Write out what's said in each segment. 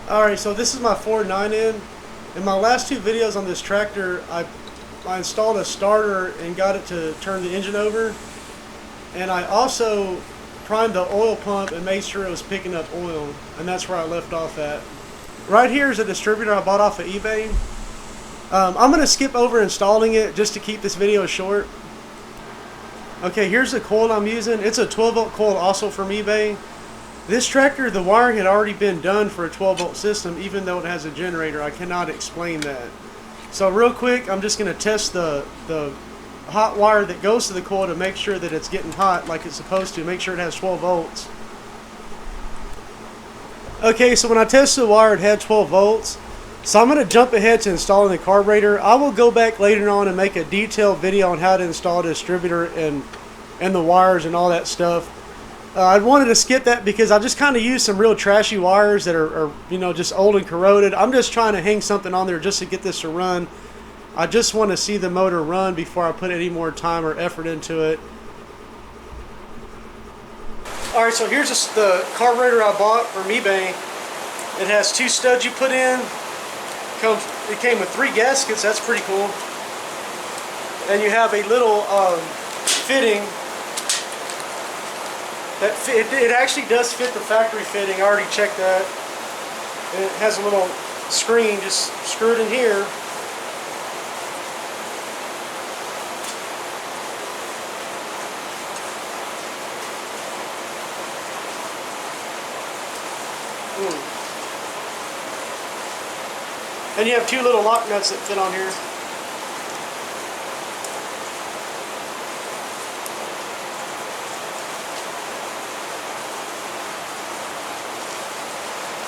Alright, so this is my 4.9 In my last two videos on this tractor, I installed a starter and got it to turn the engine over. And I also primed the oil pump and made sure it was picking up oil. And that's where I left off at. Right here is a distributor I bought off of eBay. I'm going to skip over installing it just to keep this video short. Okay, here's the coil I'm using. It's a 12 volt coil also from eBay. This tractor, the wiring had already been done for a 12 volt system, even though it has a generator. I cannot explain that. So real quick, I'm just going to test the hot wire that goes to the coil to make sure that it's getting hot like it's supposed to. Make sure it has 12 volts. Okay, so when I tested the wire, it had 12 volts. So I'm going to jump ahead to installing the carburetor. I will go back later on and make a detailed video on how to install the distributor and the wires and all that stuff. I wanted to skip that because I just kind of used some real trashy wires that are you know, just old and corroded. I'm just trying to hang something on there just to get this to run. I just want to see the motor run before I put any more time or effort into it. Alright, so here's the carburetor I bought from eBay. It has two studs you put in. It came with 3 gaskets, that's pretty cool. And you have a little fitting. It actually does fit the factory fitting. I already checked that. And it has a little screen just screwed in here. And you have 2 little lock nuts that fit on here.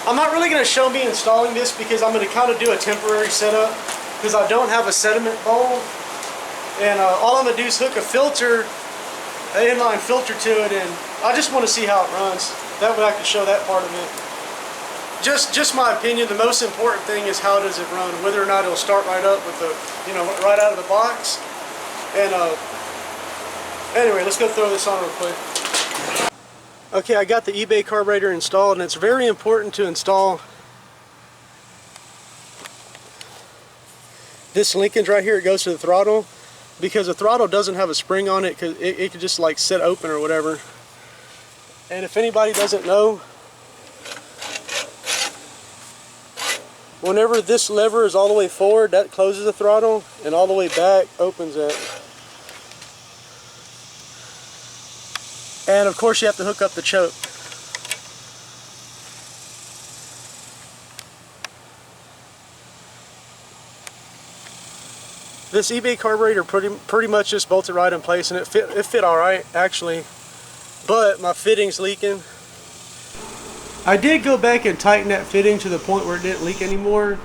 I'm not really going to show me installing this because I'm going to kind of do a temporary setup because I don't have a sediment bowl. And all I'm going to do is hook a filter, an inline filter to it, and I just want to see how it runs. That way I can show that part of it. Just my opinion, the most important thing is how does it run, whether or not it'll start right up with the, you know, right out of the box. And anyway, let's go throw this on real quick. Okay, I got the eBay carburetor installed, and it's very important to install this linkage right here. It goes to the throttle because the throttle doesn't have a spring on it because it could just like sit open or whatever. And if anybody doesn't know, whenever this lever is all the way forward, that closes the throttle, and all the way back opens it. And of course you have to hook up the choke. This eBay carburetor pretty much just bolted right in place, and it fit alright actually, but my fitting's leaking. I did go back and tighten that fitting to the point where it didn't leak anymore,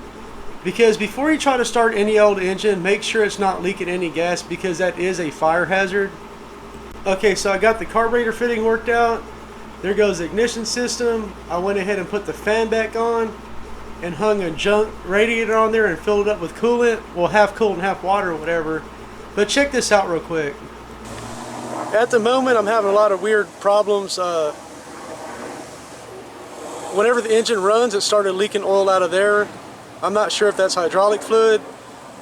because before you try to start any old engine, make sure it's not leaking any gas, because that is a fire hazard. Okay, so I got the carburetor fitting worked out. There goes the ignition system. I went ahead and put the fan back on and hung a junk radiator on there and filled it up with coolant. Well, half cooled and half water or whatever. But check this out real quick. At the moment, I'm having a lot of weird problems. Whenever the engine runs, it started leaking oil out of there. I'm not sure if that's hydraulic fluid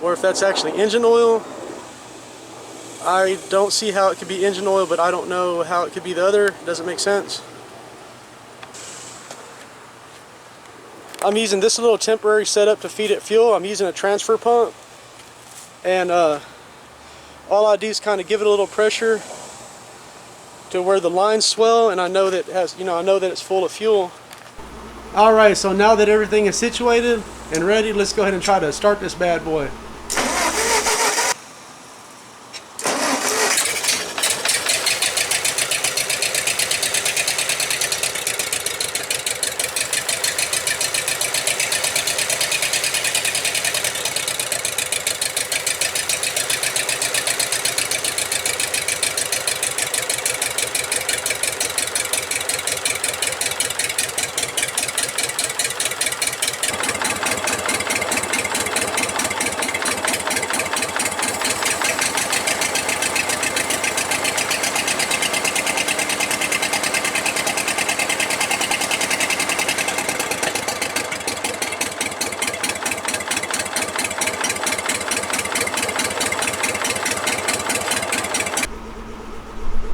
or if that's actually engine oil. I don't see how it could be engine oil, but I don't know how it could be the other. It doesn't make sense. I'm using this little temporary setup to feed it fuel. I'm using a transfer pump, and all I do is kind of give it a little pressure to where the lines swell, and I know that it has, you know, I know that it's full of fuel. All right, so now that everything is situated and ready, let's go ahead and try to start this bad boy.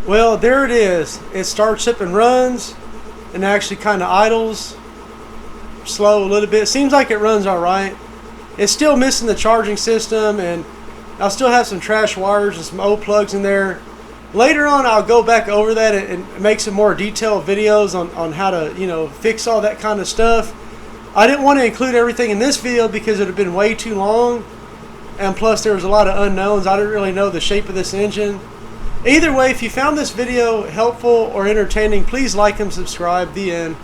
Well, there it is. It starts up and runs and actually kind of idles slow a little bit. Seems like it runs all right. It's still missing the charging system, and I'll still have some trash wires and some old plugs in there. Later on, I'll go back over that and make some more detailed videos on how to, you know, fix all that kind of stuff. I didn't want to include everything in this video because it would have been way too long, and plus there was a lot of unknowns. I didn't really know the shape of this engine. Either way, if you found this video helpful or entertaining, please like and subscribe. The end.